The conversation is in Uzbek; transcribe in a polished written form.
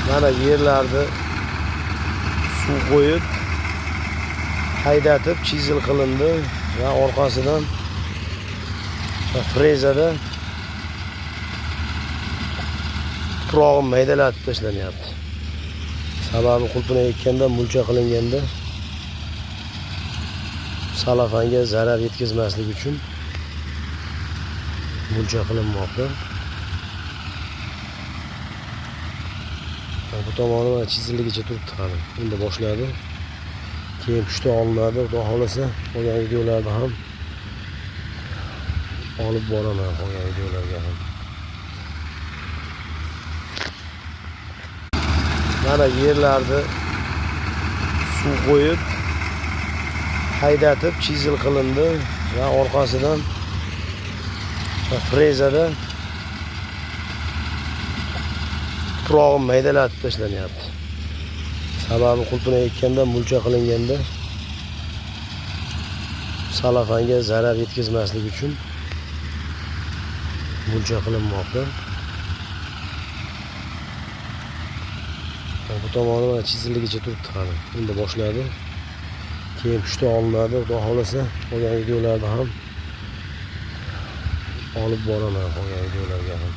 Mana yerlarni suv qo'yib, haydatib chizil qilindi va orqasidan frezada tuprog'i maydalatib tashlanyapti. Sababi qulpini ekkanda mulcha qilinganda salafanga zarar yetkazmaslik uchun mulcha qilinmoqda. Bu tomoni mana chizilligicha turibdi hali. Endi boshladi. Keyin pushta olinadi. Xudo xolasa qolgan videolarni ham olib boraman, qolgan videolarga ham. Mana yerlarni suv qo'yib, haydatib chizil qilindi va orqasidan frezada tuprog'i maydalatib tashlanyapti. Sababi qulpini ekkanda mulcha qilinganda salafanga zarar yetkazmaslik uchun mulcha qilinmoqda. Bu tomoni mana chizilligicha turibdi hali. Endi boshladi. Keyin pushta olinadi. Xudo xolasa qolgan videolarni ham olib boraman, qolgan videolarga ham.